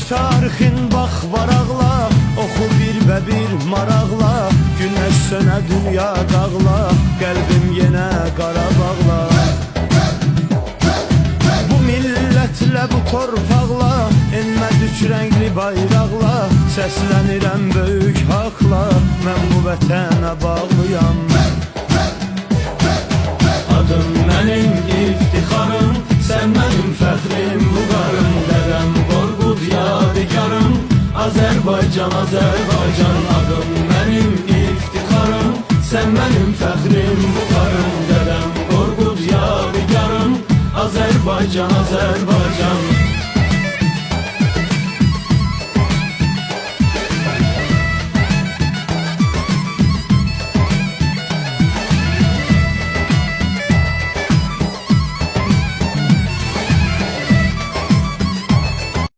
tarixin bax varaqla, oxu bir və bir maraqla. Günəş sönə dünya dağla, qəlbim yenə Qarabağla. Bu millətlə, bu torpaqla, enməz üç rəngli bayraqla. Səslənirəm böyük haqla, mən bu vətənə bağlıyam. Adım mənim iftixarım, sən mənim fəxrim, bu qarım. Dədəm Qorqud yadigarım, Azərbaycan, Azərbaycan. Adım mənim iftixarım, sən mənim fəxrim, bu qarım. Dədəm Qorqud yadigarım, Azərbaycan, Azərbaycan.